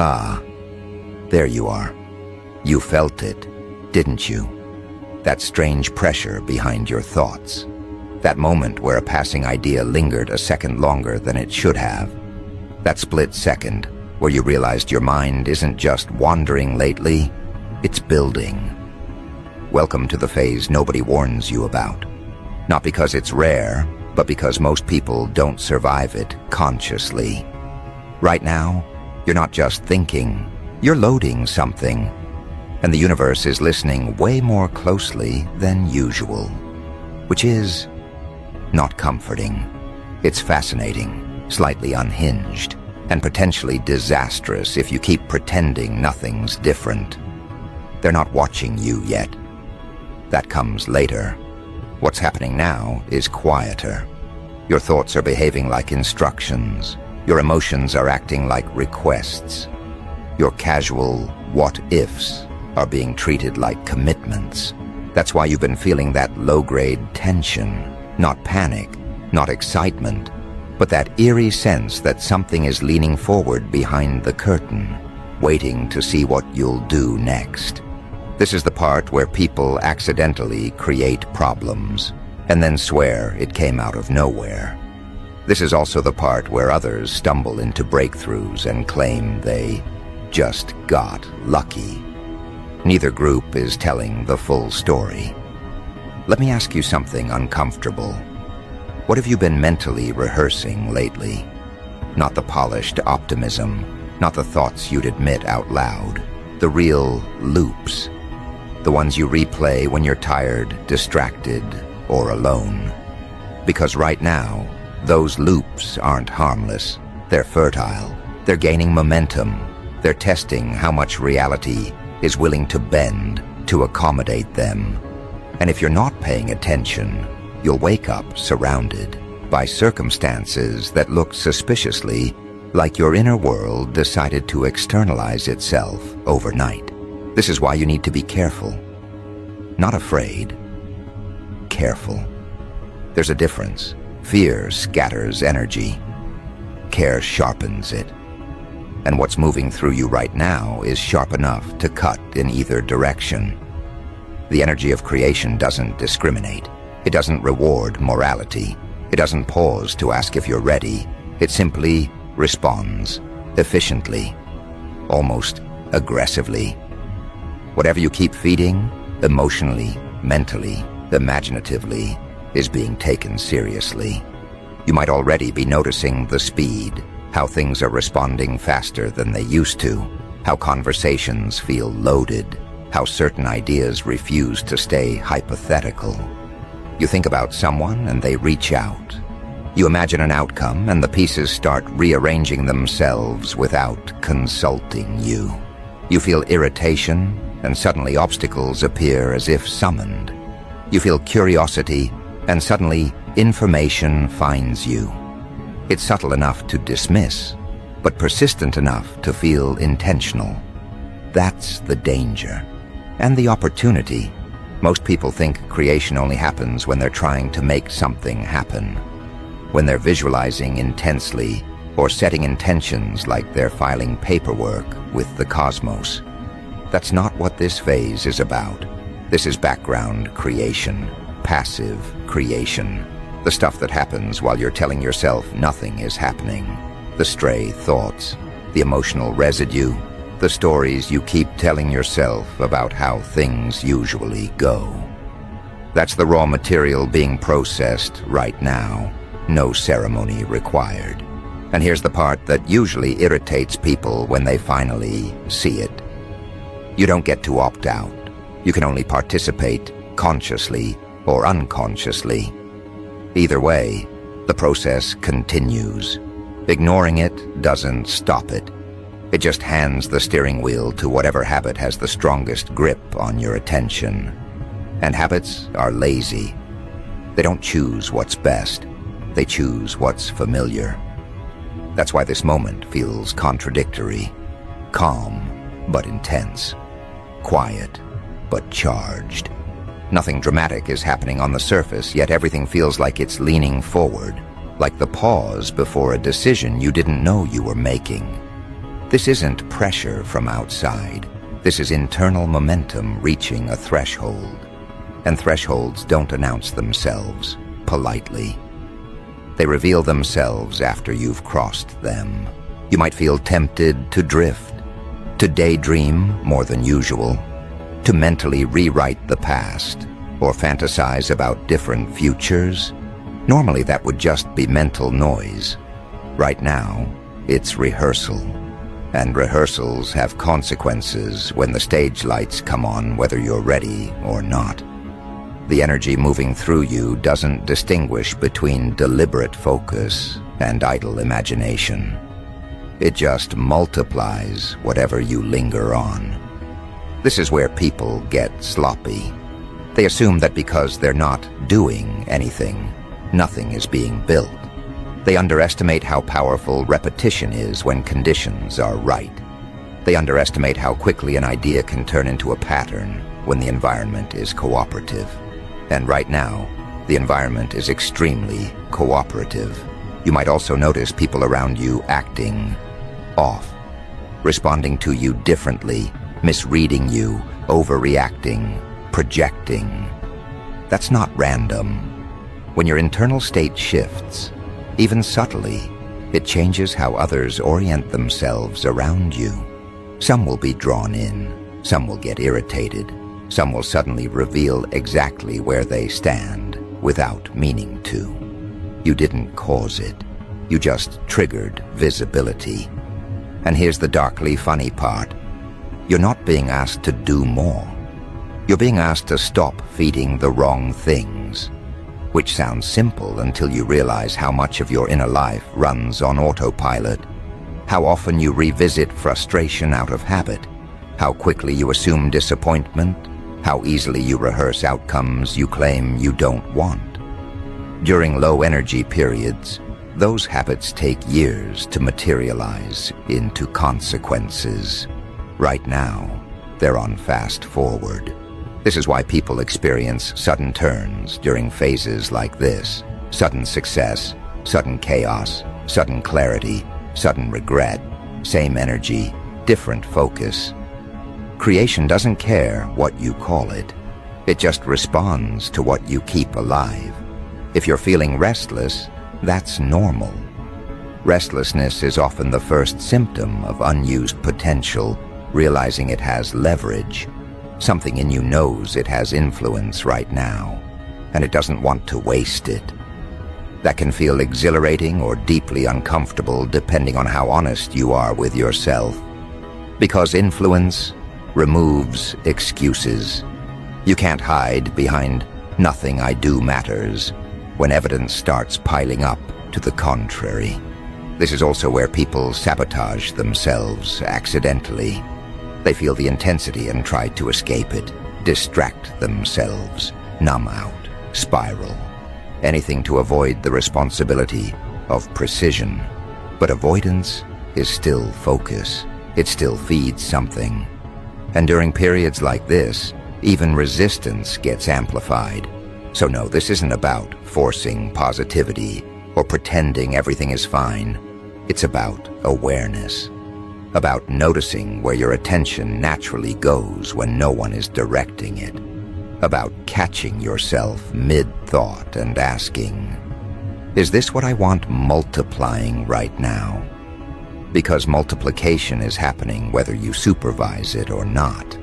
Ah, there you are. You felt it, didn't you? That strange pressure behind your thoughts. That moment where a passing idea lingered a second longer than it should have. That split second where you realized your mind isn't just wandering lately, it's building. Welcome to the phase nobody warns you about. Not because it's rare, but because most people don't survive it consciously. Right now, you're not just thinking, you're loading something. And the universe is listening way more closely than usual. Which is not comforting. It's fascinating, slightly unhinged, and potentially disastrous if you keep pretending nothing's different. They're not watching you yet. That comes later. What's happening now is quieter. Your thoughts are behaving like instructions. Your emotions are acting like requests. Your casual what-ifs are being treated like commitments. That's why you've been feeling that low-grade tension. Not panic, not excitement, but that eerie sense that something is leaning forward behind the curtain, waiting to see what you'll do next. This is the part where people accidentally create problems and then swear it came out of nowhere. This is also the part where others stumble into breakthroughs and claim they just got lucky. Neither group is telling the full story. Let me ask you something uncomfortable. What have you been mentally rehearsing lately? Not the polished optimism, not the thoughts you'd admit out loud. The real loops. The ones you replay when you're tired, distracted, or alone. Because right now, those loops aren't harmless. They're fertile. They're gaining momentum. They're testing how much reality is willing to bend to accommodate them. And if you're not paying attention, you'll wake up surrounded by circumstances that look suspiciously like your inner world decided to externalize itself overnight. This is why you need to be careful. Not afraid. Careful. There's a difference. Fear scatters energy. Care sharpens it. And what's moving through you right now is sharp enough to cut in either direction. The energy of creation doesn't discriminate. It doesn't reward morality. It doesn't pause to ask if you're ready. It simply responds efficiently, almost aggressively. Whatever you keep feeding, emotionally, mentally, imaginatively, is being taken seriously. You might already be noticing the speed, how things are responding faster than they used to, how conversations feel loaded, how certain ideas refuse to stay hypothetical. You think about someone and they reach out. You imagine an outcome and the pieces start rearranging themselves without consulting you. You feel irritation and suddenly obstacles appear as if summoned. You feel curiosity and suddenly information finds you. It's subtle enough to dismiss, but persistent enough to feel intentional. That's the danger. And the opportunity. Most people think creation only happens when they're trying to make something happen. When they're visualizing intensely or setting intentions like they're filing paperwork with the cosmos. That's not what this phase is about. This is background creation, passive creation. The stuff that happens while you're telling yourself nothing is happening. The stray thoughts, the emotional residue, the stories you keep telling yourself about how things usually go. That's the raw material being processed right now. No ceremony required. And here's the part that usually irritates people when they finally see it. You don't get to opt out. You can only participate consciously or unconsciously. Either way, the process continues. Ignoring it doesn't stop it. It just hands the steering wheel to whatever habit has the strongest grip on your attention. And habits are lazy. They don't choose what's best. They choose what's familiar. That's why this moment feels contradictory. Calm, but intense. Quiet, but charged. Nothing dramatic is happening on the surface, yet everything feels like it's leaning forward, like the pause before a decision you didn't know you were making. This isn't pressure from outside. This is internal momentum reaching a threshold. And thresholds don't announce themselves politely. They reveal themselves after you've crossed them. You might feel tempted to drift, to daydream more than usual, to mentally rewrite the past, or fantasize about different futures. Normally that would just be mental noise. Right now, it's rehearsal. And rehearsals have consequences when the stage lights come on, whether you're ready or not. The energy moving through you doesn't distinguish between deliberate focus and idle imagination. It just multiplies whatever you linger on. This is where people get sloppy. They assume that because they're not doing anything, nothing is being built. They underestimate how powerful repetition is when conditions are right. They underestimate how quickly an idea can turn into a pattern when the environment is cooperative. And right now, the environment is extremely cooperative. You might also notice people around you acting off, responding to you differently, misreading you, overreacting, projecting. That's not random. When your internal state shifts, even subtly, it changes how others orient themselves around you. Some will be drawn in, some will get irritated, some will suddenly reveal exactly where they stand without meaning to. You didn't cause it. You just triggered visibility. And here's the darkly funny part. You're not being asked to do more. You're being asked to stop feeding the wrong things, which sounds simple until you realize how much of your inner life runs on autopilot, how often you revisit frustration out of habit, how quickly you assume disappointment, how easily you rehearse outcomes you claim you don't want. During low energy periods, those habits take years to materialize into consequences. Right now, they're on fast forward. This is why people experience sudden turns during phases like this. Sudden success, sudden chaos, sudden clarity, sudden regret, same energy, different focus. Creation doesn't care what you call it. It just responds to what you keep alive. If you're feeling restless, that's normal. Restlessness is often the first symptom of unused potential, realizing it has leverage. Something in you knows it has influence right now, and it doesn't want to waste it. That can feel exhilarating or deeply uncomfortable depending on how honest you are with yourself. Because influence removes excuses. You can't hide behind "nothing I do matters" when evidence starts piling up to the contrary. This is also where people sabotage themselves accidentally. They feel the intensity and try to escape it, distract themselves, numb out, spiral. Anything to avoid the responsibility of precision. But avoidance is still focus. It still feeds something. And during periods like this, even resistance gets amplified. So no, this isn't about forcing positivity or pretending everything is fine. It's about awareness. About noticing where your attention naturally goes when no one is directing it. About catching yourself mid-thought and asking, is this what I want multiplying right now? Because multiplication is happening whether you supervise it or not.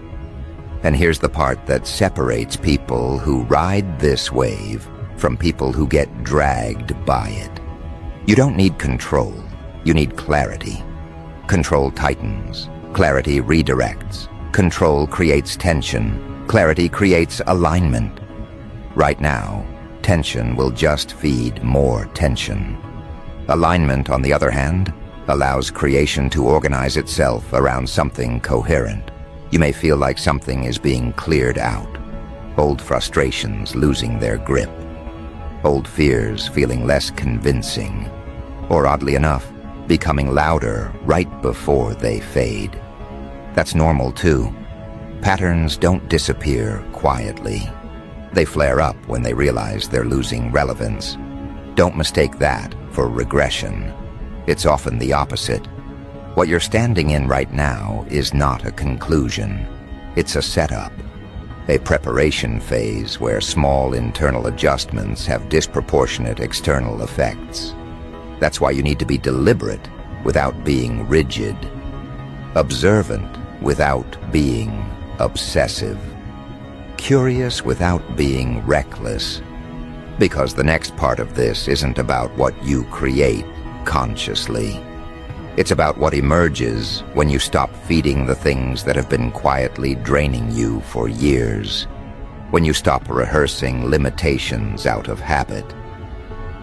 And here's the part that separates people who ride this wave from people who get dragged by it. You don't need control, you need clarity. Control tightens, clarity redirects. Control creates tension, clarity creates alignment. Right now, tension will just feed more tension. Alignment, on the other hand, allows creation to organize itself around something coherent. You may feel like something is being cleared out. Old frustrations losing their grip. Old fears feeling less convincing. Or oddly enough, becoming louder right before they fade. That's normal too. Patterns don't disappear quietly. They flare up when they realize they're losing relevance. Don't mistake that for regression. It's often the opposite. What you're standing in right now is not a conclusion. It's a setup, a preparation phase where small internal adjustments have disproportionate external effects. That's why you need to be deliberate without being rigid, observant without being obsessive, curious without being reckless. Because the next part of this isn't about what you create consciously. It's about what emerges when you stop feeding the things that have been quietly draining you for years, when you stop rehearsing limitations out of habit,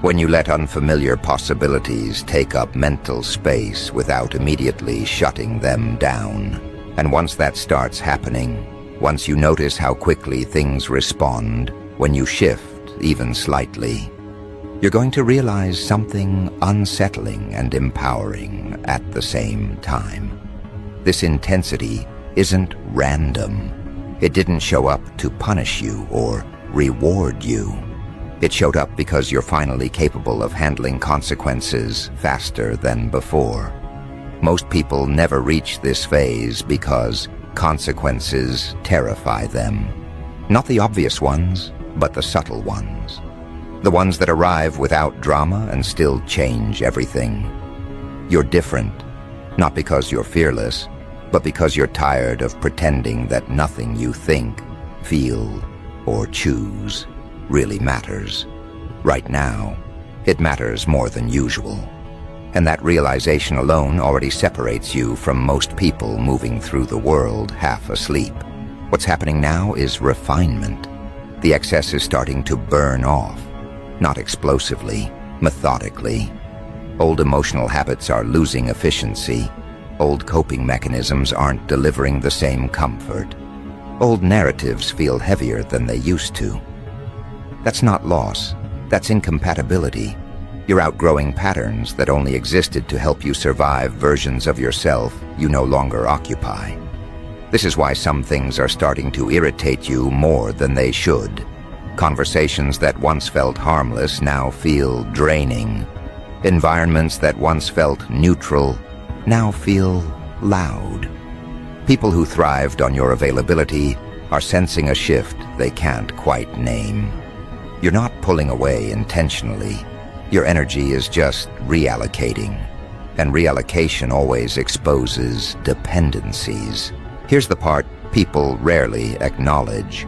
when you let unfamiliar possibilities take up mental space without immediately shutting them down. And once that starts happening, once you notice how quickly things respond, when you shift even slightly, you're going to realize something unsettling and empowering at the same time. This intensity isn't random. It didn't show up to punish you or reward you. It showed up because you're finally capable of handling consequences faster than before. Most people never reach this phase because consequences terrify them. Not the obvious ones, but the subtle ones. The ones that arrive without drama and still change everything. You're different, not because you're fearless, but because you're tired of pretending that nothing you think, feel, or choose really matters. Right now, it matters more than usual. And that realization alone already separates you from most people moving through the world half asleep. What's happening now is refinement. The excess is starting to burn off. Not explosively, methodically. Old emotional habits are losing efficiency. Old coping mechanisms aren't delivering the same comfort. Old narratives feel heavier than they used to. That's not loss. That's incompatibility. You're outgrowing patterns that only existed to help you survive versions of yourself you no longer occupy. This is why some things are starting to irritate you more than they should. Conversations that once felt harmless now feel draining. Environments that once felt neutral now feel loud. People who thrived on your availability are sensing a shift they can't quite name. You're not pulling away intentionally. Your energy is just reallocating. And reallocation always exposes dependencies. Here's the part people rarely acknowledge.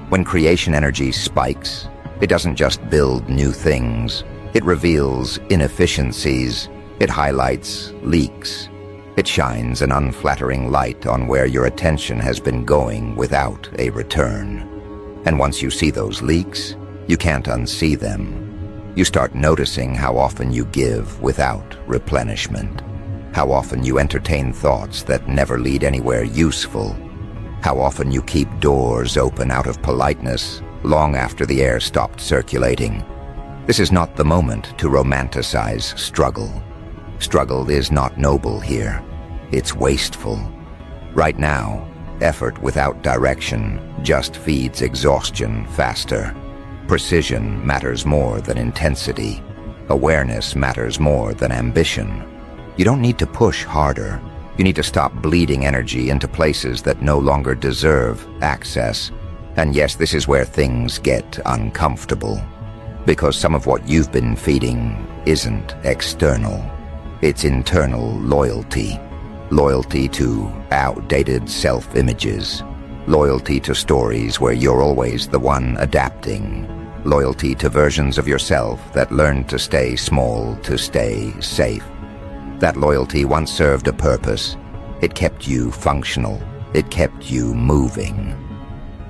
When creation energy spikes, it doesn't just build new things. It reveals inefficiencies. It highlights leaks. It shines an unflattering light on where your attention has been going without a return. And once you see those leaks, you can't unsee them. You start noticing how often you give without replenishment. How often you entertain thoughts that never lead anywhere useful. How often you keep doors open out of politeness long after the air stopped circulating. This is not the moment to romanticize struggle. Struggle is not noble here. It's wasteful. Right now, effort without direction just feeds exhaustion faster. Precision matters more than intensity. Awareness matters more than ambition. You don't need to push harder. You need to stop bleeding energy into places that no longer deserve access. And yes, this is where things get uncomfortable. Because some of what you've been feeding isn't external. It's internal loyalty. Loyalty to outdated self-images. Loyalty to stories where you're always the one adapting. Loyalty to versions of yourself that learned to stay small to stay safe. That loyalty once served a purpose. It kept you functional. It kept you moving.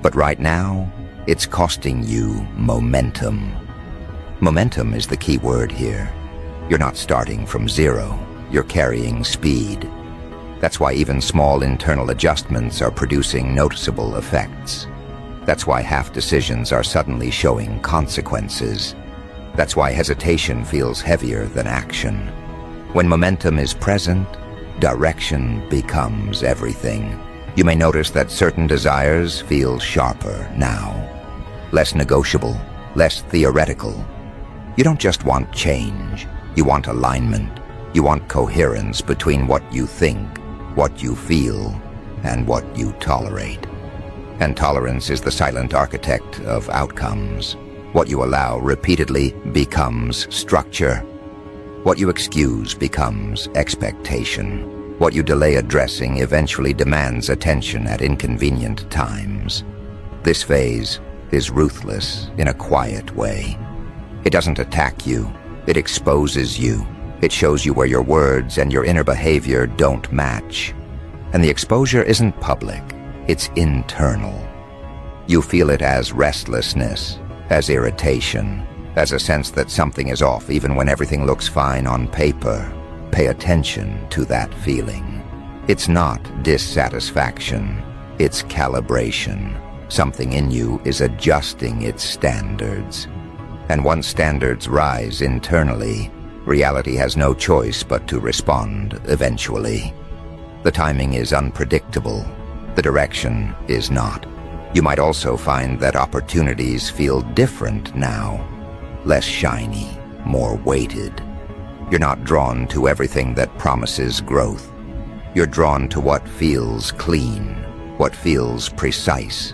But right now, it's costing you momentum. Momentum is the key word here. You're not starting from zero. You're carrying speed. That's why even small internal adjustments are producing noticeable effects. That's why half decisions are suddenly showing consequences. That's why hesitation feels heavier than action. When momentum is present, direction becomes everything. You may notice that certain desires feel sharper now. Less negotiable, less theoretical. You don't just want change, you want alignment. You want coherence between what you think, what you feel, and what you tolerate. And tolerance is the silent architect of outcomes. What you allow repeatedly becomes structure. What you excuse becomes expectation. What you delay addressing eventually demands attention at inconvenient times. This phase is ruthless in a quiet way. It doesn't attack you, it exposes you. It shows you where your words and your inner behavior don't match. And the exposure isn't public, it's internal. You feel it as restlessness, as irritation, as a sense that something is off even when everything looks fine on paper. Pay attention to that feeling. It's not dissatisfaction, it's calibration. Something in you is adjusting its standards. And once standards rise internally, reality has no choice but to respond eventually. The timing is unpredictable. The direction is not. You might also find that opportunities feel different now. Less shiny, more weighted. You're not drawn to everything that promises growth. You're drawn to what feels clean, what feels precise,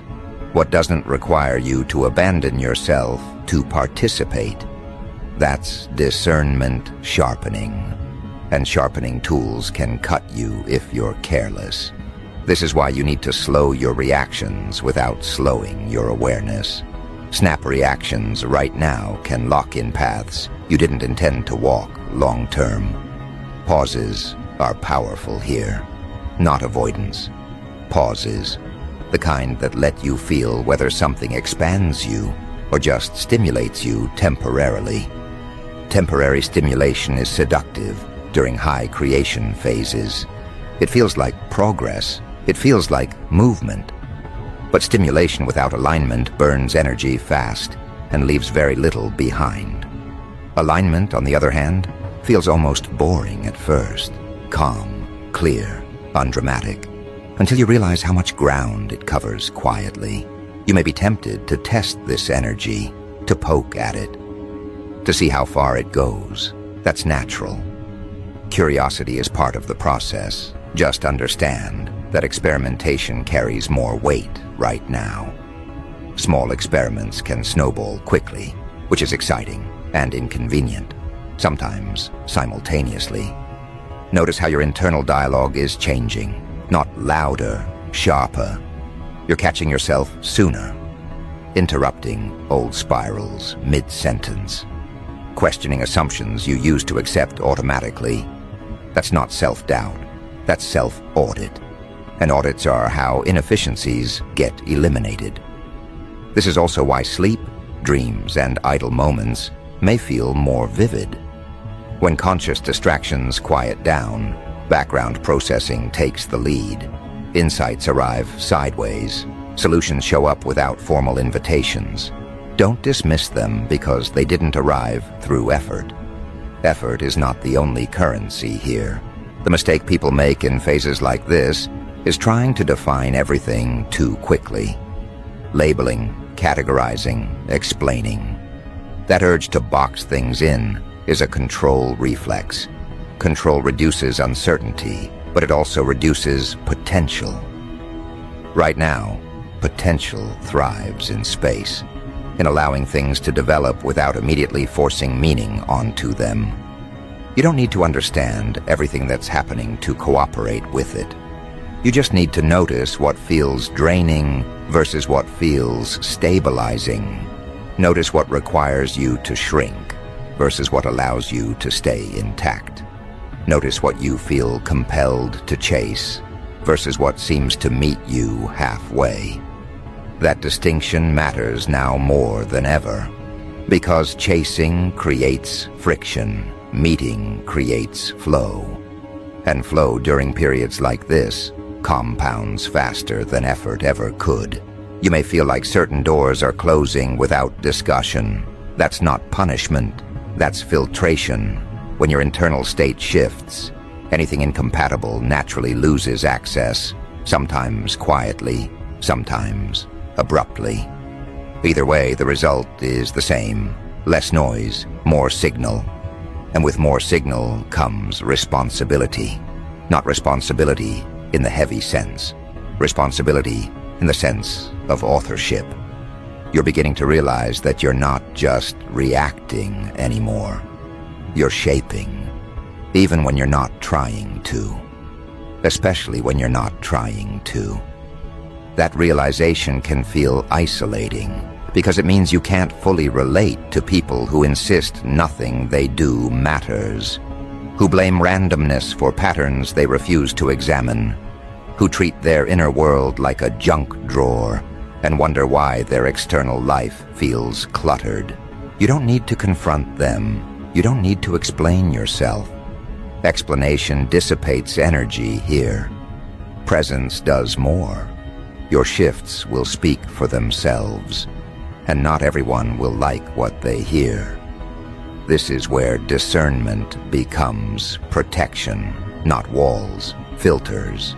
what doesn't require you to abandon yourself to participate. That's discernment sharpening. And sharpening tools can cut you if you're careless. This is why you need to slow your reactions without slowing your awareness. Snap reactions right now can lock in paths you didn't intend to walk long term. Pauses are powerful here, not avoidance. Pauses, the kind that let you feel whether something expands you or just stimulates you temporarily. Temporary stimulation is seductive during high creation phases. It feels like progress. It feels like movement. But stimulation without alignment burns energy fast and leaves very little behind. Alignment, on the other hand, feels almost boring at first. Calm, clear, undramatic, until you realize how much ground it covers quietly. You may be tempted to test this energy, to poke at it, to see how far it goes. That's natural. Curiosity is part of the process. Just understand that experimentation carries more weight right now. Small experiments can snowball quickly, which is exciting and inconvenient, sometimes simultaneously. Notice how your internal dialogue is changing, not louder, sharper. You're catching yourself sooner, interrupting old spirals mid-sentence, questioning assumptions you used to accept automatically. That's not self-doubt, that's self-audit. And audits are how inefficiencies get eliminated. This is also why sleep, dreams, and idle moments may feel more vivid. When conscious distractions quiet down, background processing takes the lead. Insights arrive sideways. Solutions show up without formal invitations. Don't dismiss them because they didn't arrive through effort. Effort is not the only currency here. The mistake people make in phases like this is trying to define everything too quickly. Labeling, categorizing, explaining. That urge to box things in is a control reflex. Control reduces uncertainty, but it also reduces potential. Right now, potential thrives in space, in allowing things to develop without immediately forcing meaning onto them. You don't need to understand everything that's happening to cooperate with it. You just need to notice what feels draining versus what feels stabilizing. Notice what requires you to shrink versus what allows you to stay intact. Notice what you feel compelled to chase versus what seems to meet you halfway. That distinction matters now more than ever, because chasing creates friction, meeting creates flow. And flow during periods like this compounds faster than effort ever could. You may feel like certain doors are closing without discussion. That's not punishment, that's filtration. When your internal state shifts, anything incompatible naturally loses access, sometimes quietly, sometimes abruptly. Either way, the result is the same: less noise, more signal. And with more signal comes responsibility. Not responsibility in the heavy sense. Responsibility in the sense of authorship. You're beginning to realize that you're not just reacting anymore. You're shaping, even when you're not trying to. Especially when you're not trying to. That realization can feel isolating, because it means you can't fully relate to people who insist nothing they do matters, who blame randomness for patterns they refuse to examine, who treat their inner world like a junk drawer and wonder why their external life feels cluttered. You don't need to confront them. You don't need to explain yourself. Explanation dissipates energy here. Presence does more. Your shifts will speak for themselves, and not everyone will like what they hear. This is where discernment becomes protection, not walls, filters.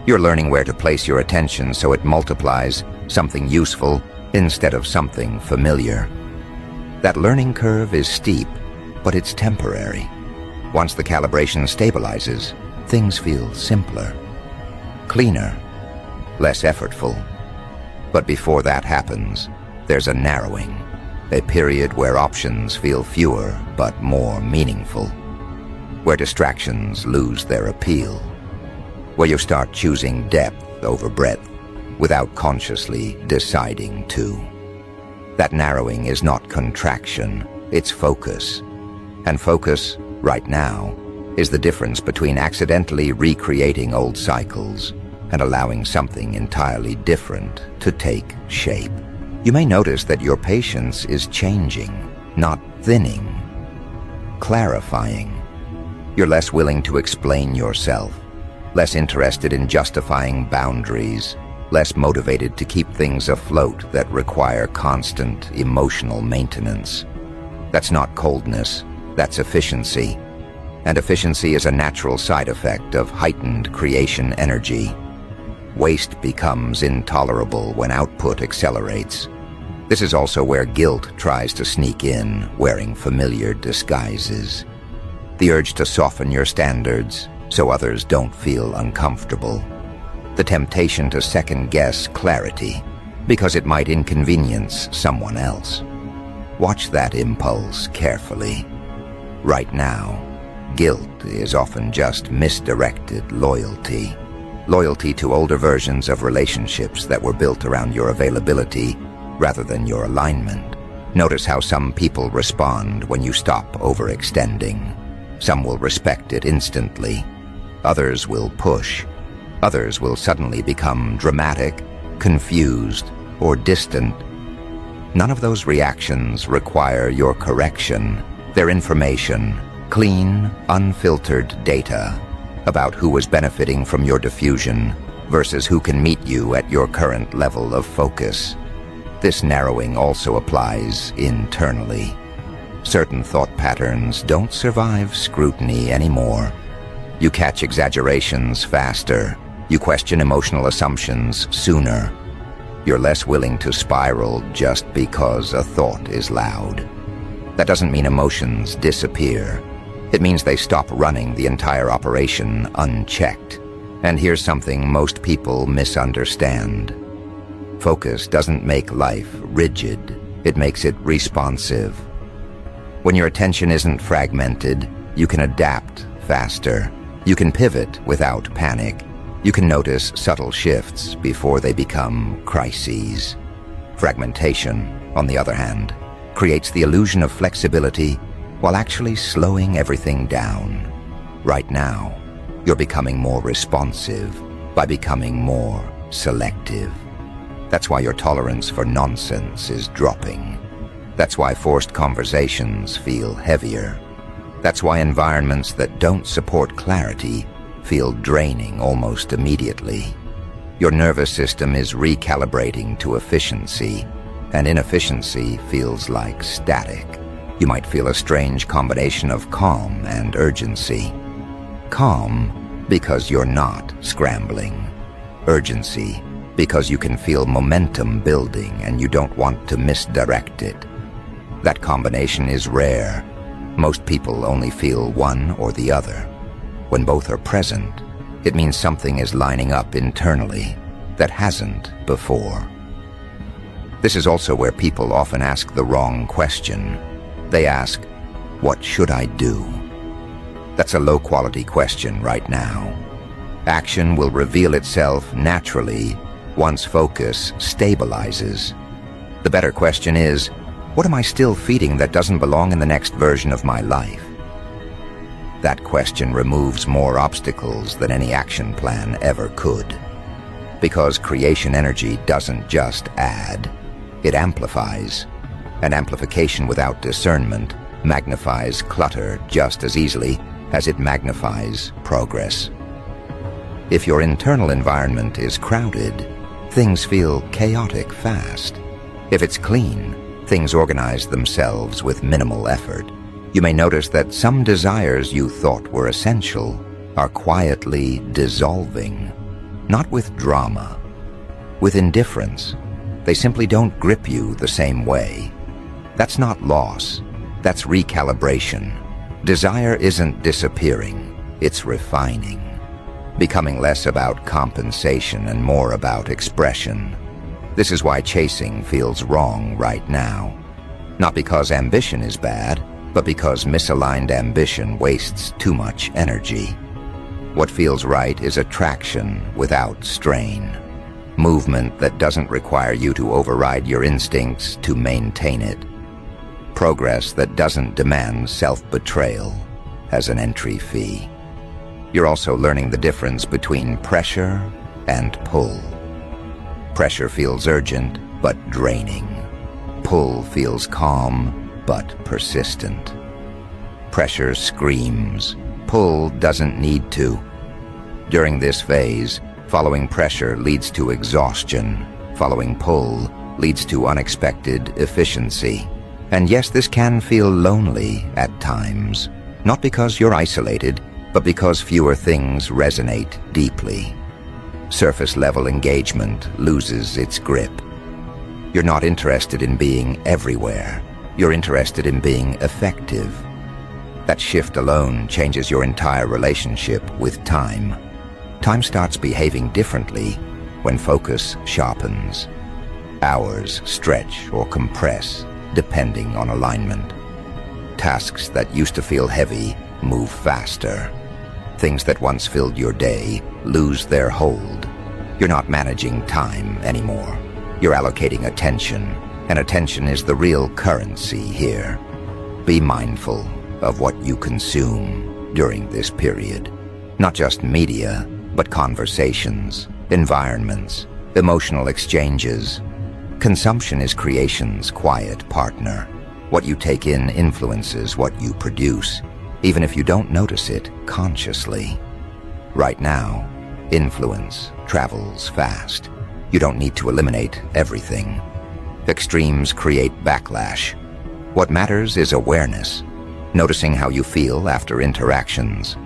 You're learning where to place your attention so it multiplies something useful instead of something familiar. That learning curve is steep, but it's temporary. Once the calibration stabilizes, things feel simpler, cleaner, less effortful. But before that happens, there's a narrowing, a period where options feel fewer but more meaningful, where distractions lose their appeal, where you start choosing depth over breadth without consciously deciding to. That narrowing is not contraction, it's focus. And focus, right now, is the difference between accidentally recreating old cycles and allowing something entirely different to take shape. You may notice that your patience is changing, not thinning, clarifying. You're less willing to explain yourself, less interested in justifying boundaries, less motivated to keep things afloat that require constant emotional maintenance. That's not coldness, that's efficiency. And efficiency is a natural side effect of heightened creation energy. Waste becomes intolerable when output accelerates. This is also where guilt tries to sneak in, wearing familiar disguises. The urge to soften your standards so others don't feel uncomfortable. The temptation to second-guess clarity because it might inconvenience someone else. Watch that impulse carefully. Right now, guilt is often just misdirected loyalty. Loyalty to older versions of relationships that were built around your availability rather than your alignment. Notice how some people respond when you stop overextending. Some will respect it instantly. Others will push. Others will suddenly become dramatic, confused, or distant. None of those reactions require your correction. They're information, clean, unfiltered data about who was benefiting from your diffusion versus who can meet you at your current level of focus. This narrowing also applies internally. Certain thought patterns don't survive scrutiny anymore. You catch exaggerations faster. You question emotional assumptions sooner. You're less willing to spiral just because a thought is loud. That doesn't mean emotions disappear. It means they stop running the entire operation unchecked. And here's something most people misunderstand. Focus doesn't make life rigid. It makes it responsive. When your attention isn't fragmented, you can adapt faster. You can pivot without panic. You can notice subtle shifts before they become crises. Fragmentation, on the other hand, creates the illusion of flexibility while actually slowing everything down. Right now, you're becoming more responsive by becoming more selective. That's why your tolerance for nonsense is dropping. That's why forced conversations feel heavier. That's why environments that don't support clarity feel draining almost immediately. Your nervous system is recalibrating to efficiency, and inefficiency feels like static. You might feel a strange combination of calm and urgency. Calm because you're not scrambling. Urgency because you can feel momentum building and you don't want to misdirect it. That combination is rare, Most people only feel one or the other. When both are present, it means something is lining up internally that hasn't before. This is also where people often ask the wrong question. They ask, "What should I do?" That's a low-quality question right now. Action will reveal itself naturally once focus stabilizes. The better question is, what am I still feeding that doesn't belong in the next version of my life? That question removes more obstacles than any action plan ever could. Because creation energy doesn't just add, it amplifies. And amplification without discernment magnifies clutter just as easily as it magnifies progress. If your internal environment is crowded, things feel chaotic fast. If it's clean, things organize themselves with minimal effort. You may notice that some desires you thought were essential are quietly dissolving, not with drama, with indifference. They simply don't grip you the same way. That's not loss, that's recalibration. Desire isn't disappearing, it's refining, becoming less about compensation and more about expression. This is why chasing feels wrong right now. Not because ambition is bad, but because misaligned ambition wastes too much energy. What feels right is attraction without strain. Movement that doesn't require you to override your instincts to maintain it. Progress that doesn't demand self-betrayal as an entry fee. You're also learning the difference between pressure and pull. Pressure feels urgent, but draining. Pull feels calm, but persistent. Pressure screams. Pull doesn't need to. During this phase, following pressure leads to exhaustion. Following pull leads to unexpected efficiency. And yes, this can feel lonely at times. Not because you're isolated, but because fewer things resonate deeply. Surface-level engagement loses its grip. You're not interested in being everywhere. You're interested in being effective. That shift alone changes your entire relationship with time. Time starts behaving differently when focus sharpens. Hours stretch or compress, depending on alignment. Tasks that used to feel heavy move faster. Things that once filled your day lose their hold. You're not managing time anymore. You're allocating attention, and attention is the real currency here. Be mindful of what you consume during this period. Not just media, but conversations, environments, emotional exchanges. Consumption is creation's quiet partner. What you take in influences what you produce, even if you don't notice it consciously. Right now, influence travels fast. You don't need to eliminate everything. Extremes create backlash. What matters is awareness. Noticing how you feel after interactions.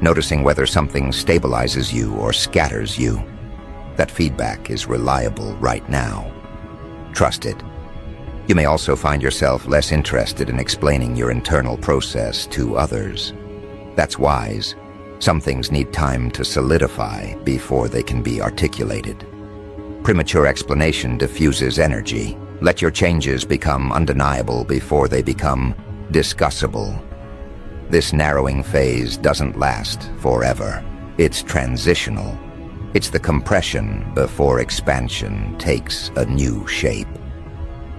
Noticing whether something stabilizes you or scatters you. That feedback is reliable right now. Trust it. You may also find yourself less interested in explaining your internal process to others. That's wise. Some things need time to solidify before they can be articulated. Premature explanation diffuses energy. Let your changes become undeniable before they become discussable. This narrowing phase doesn't last forever. It's transitional. It's the compression before expansion takes a new shape.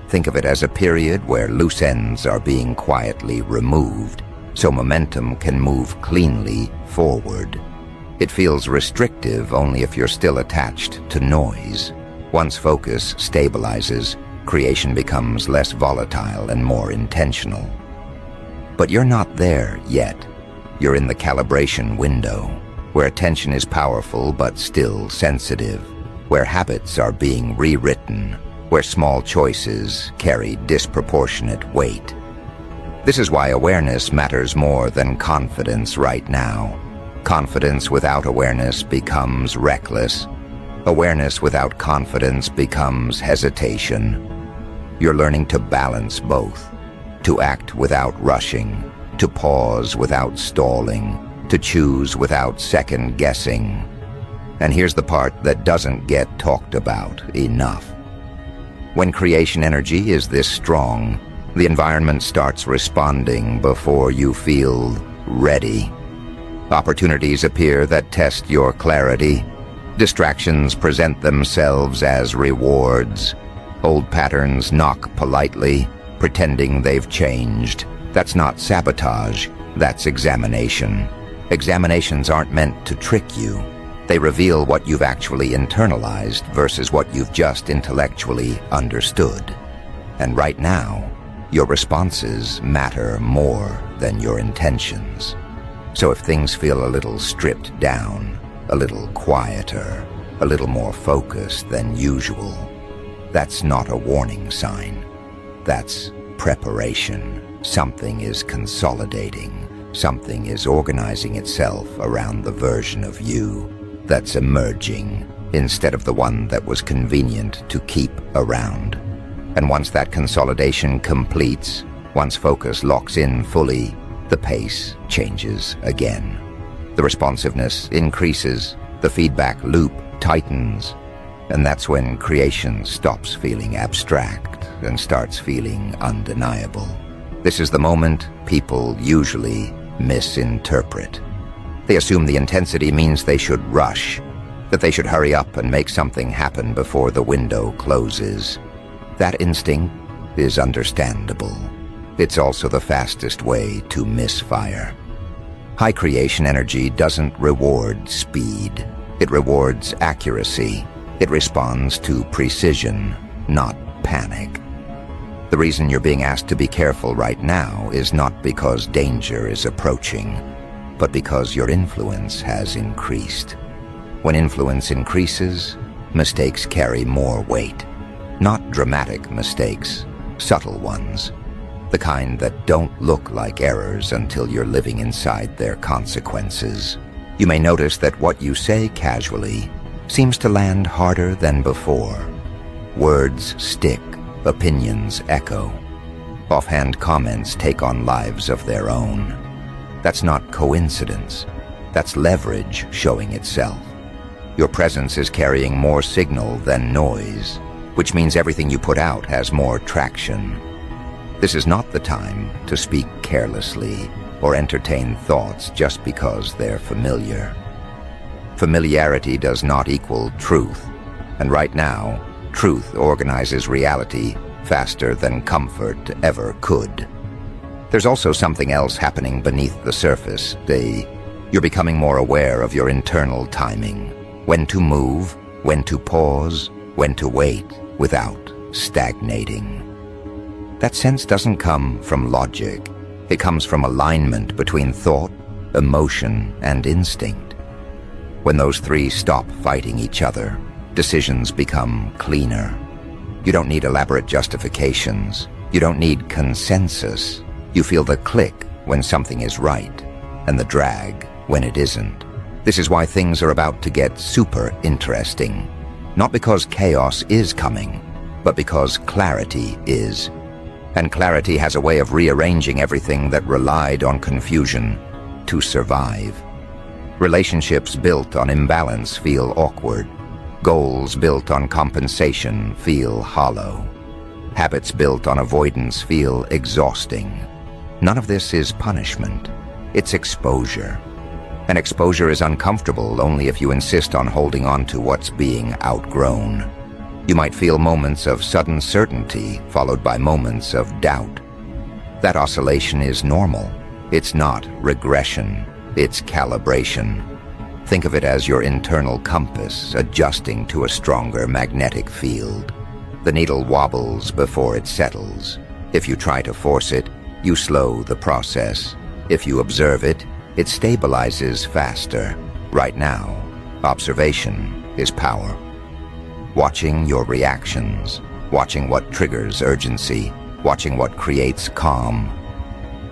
Think of it as a period where loose ends are being quietly removed, so momentum can move cleanly forward. It feels restrictive only if you're still attached to noise. Once focus stabilizes, creation becomes less volatile and more intentional. But you're not there yet. You're in the calibration window, where attention is powerful but still sensitive, where habits are being rewritten, where small choices carry disproportionate weight. This is why awareness matters more than confidence right now. Confidence without awareness becomes reckless. Awareness without confidence becomes hesitation. You're learning to balance both, to act without rushing, to pause without stalling, to choose without second-guessing. And here's the part that doesn't get talked about enough. When creation energy is this strong, the environment starts responding before you feel ready. Opportunities appear that test your clarity. Distractions present themselves as rewards. Old patterns knock politely, pretending they've changed. That's not sabotage, that's examination. Examinations aren't meant to trick you. They reveal what you've actually internalized versus what you've just intellectually understood. And right now, your responses matter more than your intentions. So if things feel a little stripped down, a little quieter, a little more focused than usual, that's not a warning sign. That's preparation. Something is consolidating. Something is organizing itself around the version of you that's emerging instead of the one that was convenient to keep around. And once that consolidation completes, once focus locks in fully, the pace changes again. The responsiveness increases, the feedback loop tightens, and that's when creation stops feeling abstract and starts feeling undeniable. This is the moment people usually misinterpret. They assume the intensity means they should rush, that they should hurry up and make something happen before the window closes. That instinct is understandable. It's also the fastest way to misfire. High creation energy doesn't reward speed. It rewards accuracy. It responds to precision, not panic. The reason you're being asked to be careful right now is not because danger is approaching, but because your influence has increased. When influence increases, mistakes carry more weight. Not dramatic mistakes, subtle ones. The kind that don't look like errors until you're living inside their consequences. You may notice that what you say casually seems to land harder than before. Words stick, opinions echo. Offhand comments take on lives of their own. That's not coincidence. That's leverage showing itself. Your presence is carrying more signal than noise, which means everything you put out has more traction. This is not the time to speak carelessly or entertain thoughts just because they're familiar. Familiarity does not equal truth, and right now, truth organizes reality faster than comfort ever could. There's also something else happening beneath the surface. You're becoming more aware of your internal timing. When to move, when to pause, when to wait without stagnating. That sense doesn't come from logic. It comes from alignment between thought, emotion, and instinct. When those three stop fighting each other, decisions become cleaner. You don't need elaborate justifications. You don't need consensus. You feel the click when something is right, and the drag when it isn't. This is why things are about to get super interesting. Not because chaos is coming, but because clarity is. And clarity has a way of rearranging everything that relied on confusion to survive. Relationships built on imbalance feel awkward. Goals built on compensation feel hollow. Habits built on avoidance feel exhausting. None of this is punishment. It's exposure. And exposure is uncomfortable only if you insist on holding on to what's being outgrown. You might feel moments of sudden certainty followed by moments of doubt. That oscillation is normal. It's not regression. It's calibration. Think of it as your internal compass adjusting to a stronger magnetic field. The needle wobbles before it settles. If you try to force it, you slow the process. If you observe it, it stabilizes faster. Right now, observation is power. Watching your reactions, watching what triggers urgency, watching what creates calm.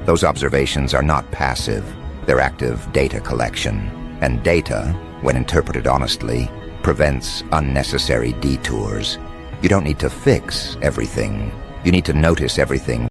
Those observations are not passive, they're active data collection. And data, when interpreted honestly, prevents unnecessary detours. You don't need to fix everything. You need to notice everything